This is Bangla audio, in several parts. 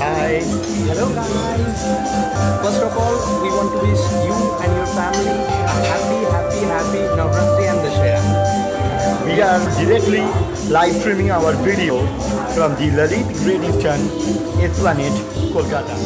Hi. Hello guys. First of all, we want to wish you and your family a happy Navratri and Dashera. We are directly live streaming our video from the Lalit Great Eastern Esplanade, Kolkata.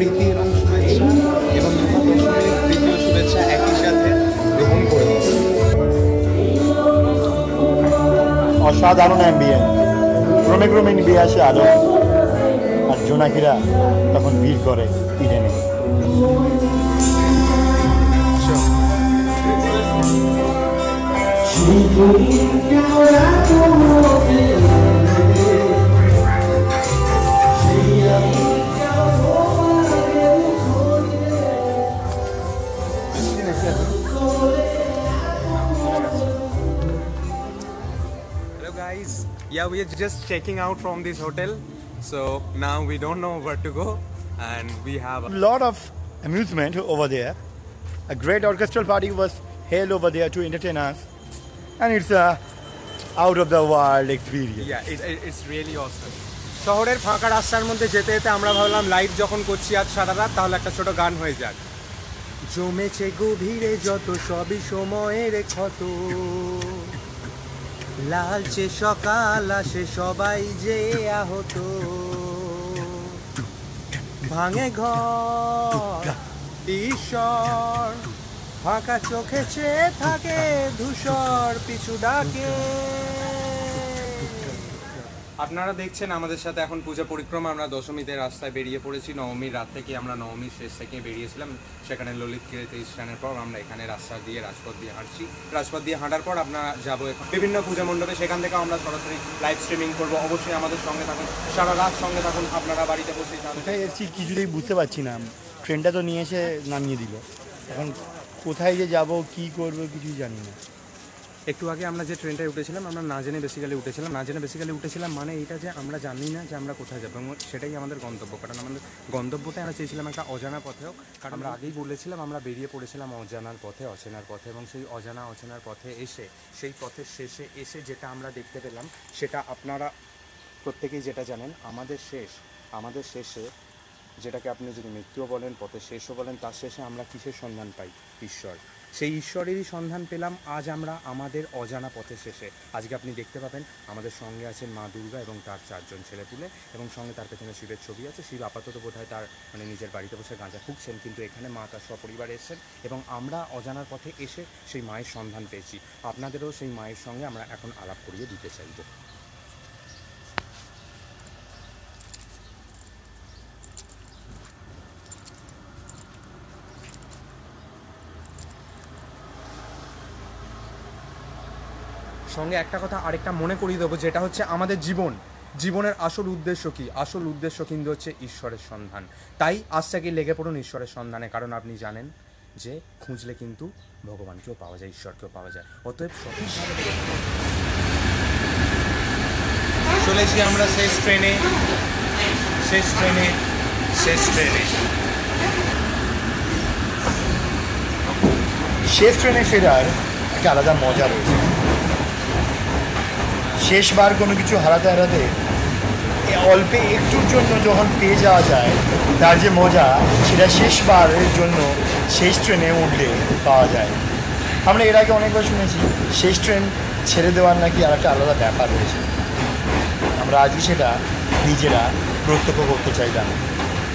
প্রীতি এবং শুভেচ্ছা এবং মহাদশমীর প্রীতি ও শুভেচ্ছা একই সাথে গ্রহণ করে অসাধারণ অ্যাম্বিয়েন্স, ক্রমে ক্রমে নিভে আসে আলো, আর জোনাকিরা তখন ভিড় করে ইডেনে। Hello guys, yeah, we are just checking out from this hotel, so now we don't know where to go and we have A lot of amusement over there. A great orchestral party was held over there to entertain us, and it's a out of the world experience. yeah, it's really awesome. শহরের ফাঁকা রাস্তার মধ্যে যেতে যেতে আমরা ভাবলাম লাইভ যখন করছি আজ সারা রাত, তাহলে একটা ছোট গান হয়ে যাক। জমেছে গভীরে যত সবই সময়ের ক্ষত, লালচে সকাল আসে সবাই যে আহত, ভাঙে ঘর ঈশ্বর, ফাঁকা চোখে চেয়ে থাকে ধূসর পিছু ডাকে। আপনারা দেখছেন আমাদের সাথে এখন পূজা পরিক্রমা, আমরা দশমীতে রাস্তায় বেরিয়ে পড়েছি। নবমীর রাত থেকে আমরা নবমীর শেষ থেকে বেরিয়েছিলাম, সেখানে ললিত গ্রেট ইস্টার্নের পর আমরা এখানে রাস্তা দিয়ে রাজপথ দিয়ে হাঁটছি। রাজপথ দিয়ে হাঁটার পর আমরা যাবো এখন বিভিন্ন পূজা মণ্ডপে, সেখান থেকে আমরা সরাসরি লাইভ স্ট্রিমিং করবো। অবশ্যই আমাদের সঙ্গে থাকুন, সারা রাত সঙ্গে থাকুন। আপনারা বাড়িতে বসেই কোথায় এসেছি কিছুতেই বুঝতে পারছি না। ট্রেনটা তো নিয়ে এসে নামিয়ে দিল, এখন কোথায় যে যাব কি করব কিছুই জানি না। একটু আগে আমরা যে ট্রেনটায় উঠেছিলাম, আমরা না জেনে বেসিক্যালি উঠেছিলাম, মানে এইটা যে আমরা জানি না যে আমরা কোথায় যাবো, এবং সেটাই আমাদের গন্তব্য। কারণ আমাদের গন্তব্যটা আমরা চেয়েছিলাম একটা অজানা পথেও, কারণ আমরা আগেই বলেছিলাম আমরা বেরিয়ে পড়েছিলাম অজানার পথে, অচেনার পথে, এবং সেই অচেনার পথে এসে সেই পথের শেষে এসে যেটা আমরা দেখতে পেলাম, সেটা আপনারা প্রত্যেকেই যেটা জানেন, আমাদের শেষে যেটাকে আপনি যদি মৃত্যুও বলেন, পথের শেষও বলেন, তার শেষে আমরা কিসের সন্ধান পাই? ঈশ্বর। সেই ঈশ্বরেরই সন্ধান পেলাম আজ আমরা আমাদের অজানা পথের শেষে। আজকে আপনি দেখতে পাবেন আমাদের সঙ্গে আছেন মা দুর্গা এবং তার 4 জন ছেলেপুলে, এবং সঙ্গে তার পেছনে শিবের ছবি আছে। শিব আপাতত বোধহয় তার নিজের বাড়িতে বসে গাঁজা ফুঁকছেন, কিন্তু এখানে মা তার সপরিবারে এসেছেন, এবং আমরা অজানার পথে এসে সেই মায়ের সন্ধান পেয়েছি। আপনাদেরও সেই মায়ের সঙ্গে আমরা এখন আলাপ করিয়ে দিতে চাইব। সঙ্গে একটা কথা আরেকটা মনে করিয়ে দেবো, যেটা হচ্ছে আমাদের জীবনের আসল উদ্দেশ্য কি? আসল উদ্দেশ্য কিন্তু হচ্ছে ঈশ্বরের সন্ধান। তাই আজ থেকে লেগে পড়ুন ঈশ্বরের সন্ধানে, কারণ আপনি জানেন যে খুঁজলে কিন্তু ভগবানকেও পাওয়া যায়, ঈশ্বরকেও পাওয়া যায়। অতএব চলেছি আমরা শেষ ট্রেনে। শেষ ট্রেনে ফেরার একটা আলাদা মজা রয়েছে। শেষবার কোনো কিছু হারাতে অল্পে একটুর জন্য যখন পেয়ে যাওয়া যায়, তার যে মজা, সেটা শেষবারের জন্য শেষ ট্রেনে উঠলে পাওয়া যায়। আমরা এর আগে অনেকবার শুনেছি শেষ ট্রেন ছেড়ে দেওয়ার নাকি আর একটা আলাদা ব্যাপার রয়েছে। আমরা আজকে সেটা নিজেরা প্রত্যক্ষ করতে চাইলাম।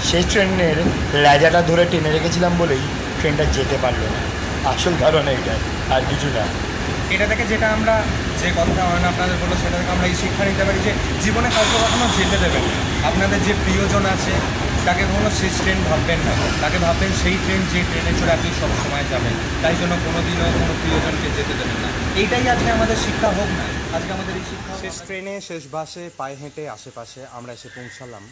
শেষ ট্রেনের লেজাটা ধরে টেনে রেখেছিলাম বলেই ট্রেনটা যেতে পারলো না। আসল কারণ এইটাই, আর কিছু না। এটা থেকে যেটা আমরা যে কথাটা আপনাদের বললো, সেটা থেকে আমরা এই শিক্ষা নিতে পারি যে জীবনে কাউকে কখনো যেতে দেবেন না। আপনাদের যে প্রিয়জন আছে তাকে কখনো শেষ ট্রেন ভাববেন না, তাকে ভাববেন সেই ট্রেন যে ট্রেনে চড়ে আপনি সব সময় যাবেন। তাই জন্য কোনোদিনও কোনো প্রিয়জনকে যেতে দেবেন না। এইটাই আজকে আমাদের শিক্ষা হোক না, আজকে আমাদের এই শিক্ষা হোক। শেষ ট্রেনে শেষ বাসে পায়ে হেঁটে আশেপাশে আমরা এসে পৌঁছালাম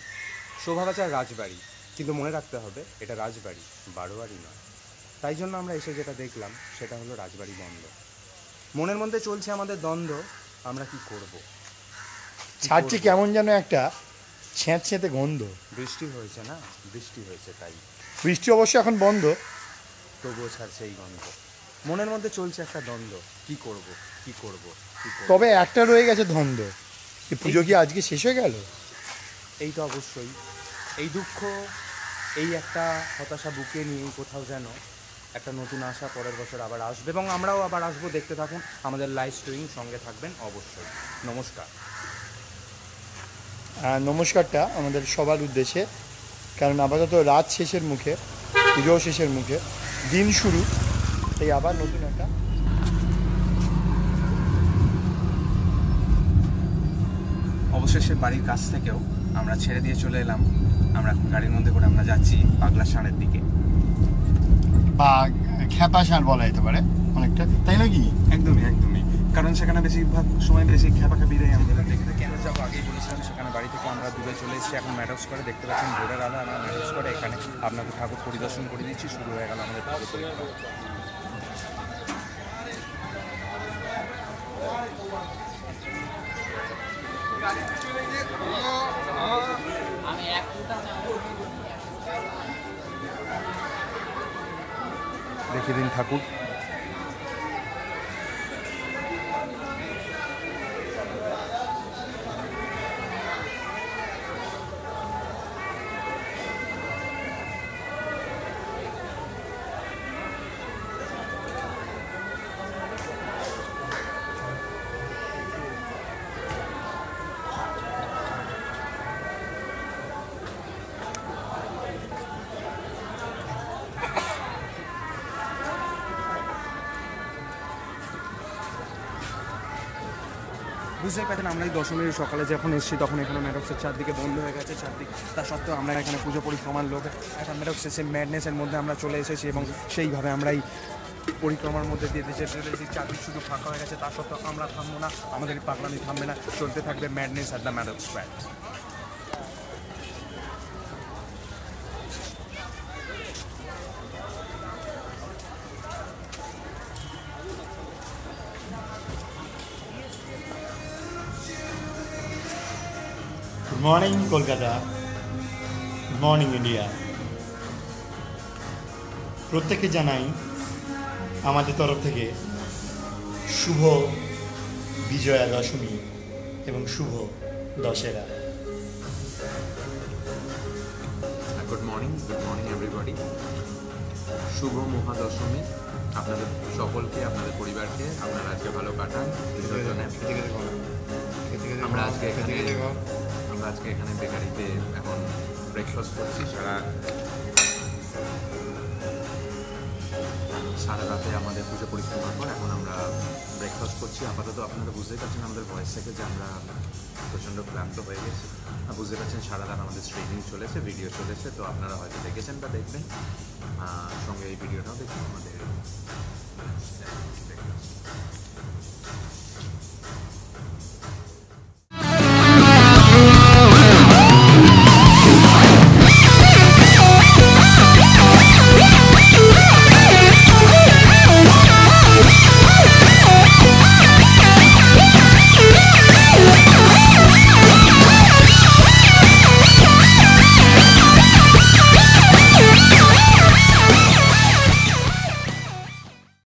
শোভাবাজার রাজবাড়ি, কিন্তু মনে রাখতে হবে এটা রাজবাড়ি, বারোয়ারি নয়। তাই জন্য আমরা এসে যেটা দেখলাম সেটা হলো রাজবাড়ি বন্ধ। মনের মধ্যে চলছে আমাদের দ্বন্দ্ব, আমরা কি করব। ছাড়ছে কেমন যেন একটা ছেঁতে গন্ধ। বৃষ্টি হয়েছে না, বৃষ্টি হয়েছে তাই, বৃষ্টি অবশ্য এখন বন্ধ, তবুও ছাড়ছে এই গন্ধ। মনের মধ্যে চলছে একটা দ্বন্দ্ব, কি করব কি করব কি করব। তবে একটা রয়ে গেছে দ্বন্দ্ব, এই পুজো কি আজকে শেষ হয়ে গেল? এই তো অবশ্যই, এই দুঃখ, এই একটা হতাশা বুকে নিয়ে কোথাও যেন একটা নতুন আশা পরের বছর আবার আসবে, এবং আমরাও আবার আসবো। দেখতে থাকুন আমাদের লাইভ স্ট্রিমিং, সঙ্গে থাকবেন অবশ্যই। নমস্কার। নমস্কারটা আমাদের সবার উদ্দেশ্যে, কারণ আপাতত রাত শেষের মুখে, পুজোও শেষের মুখে, দিন শুরু, তাই আবার নতুন একটা অবশেষে বাড়ির কাছ থেকেও আমরা ছেড়ে দিয়ে চলে এলাম। আমরা এখন গাড়ির মধ্যে করে আমরা যাচ্ছি পাগলা ষাঁড়ের দিকে। বা খ্যাপা ষাঁড় বলা যেতে পারে অনেকটা, তাই নাকি? একদমই একদমই, কারণ সেখানে বেশিরভাগ সময় বেশি খ্যাপাখ্যাপিরাই আমাদের দেখে থাকি। আমরা যাবো, আগেই বলেছিলাম, সেখানে বাড়ি থেকে আমরা দূরে চলে এসেছি। এখন ম্যাডক্স করে দেখতে পাচ্ছেন ভোরের আলো, আমরা ম্যাডক্স করে এখানে আপনাকে ঠাকুর পরিদর্শন করে দিচ্ছি। শুরু হয়ে গেল আমাদের পুজো পরিক্রমা। দেখিয়ে দিন ঠাকুর। বুঝতেই পারছেন, আমরা এই দশমীর সকালে যখন এসেছি তখন এখানে ম্যাডক্সের চারদিকে বন্ধ হয়ে গেছে চারদিক। তা সত্ত্বেও আমরা এখানে পুজো পরিক্রমার লোক একটা ম্যাডক্স এসে ম্যাডনেসের মধ্যে আমরা চলে এসেছি, এবং সেইভাবে আমরা এই পরিক্রমার মধ্যে দিয়ে যেতে চলেছি। চারদিক শুধু ফাঁকা হয়ে গেছে, তা সত্ত্বেও আমরা থামবো না, আমাদের এই পাগলামি থামবে না, চলতে থাকবে madness at the Maddox square. Good morning Kolkata, good morning India. প্রত্যেককে জানাই আমাদের তরফ থেকে শুভ বিজয়া দশমী এবং শুভ দশেরা। Good morning everybody. শুভ মহাদশমী আপনাদের সকলকে, আপনাদের পরিবারকে। আপনারা আজকে ভালো কাটান বিসর্জনে। আমরা আজকে এখানে বেকারিতে এখন ব্রেকফাস্ট করছি। সারা রাতে আমাদের পুজো পরিক্রমার পর এখন আমরা ব্রেকফাস্ট করছি। আপাতত আপনারা বুঝতেই পারছেন আমাদের ভয়েস থেকে যে আমরা প্রচণ্ড ক্লান্ত হয়ে গেছি। বুঝতে পারছেন সারা রাত আমাদের স্ট্রিমিং চলেছে, ভিডিও চলেছে, তো আপনারা হয়তো দেখেছেন বা দেখবেন। সঙ্গে এই ভিডিওটাও দেখুন আমাদের ব্রেকফাস্ট।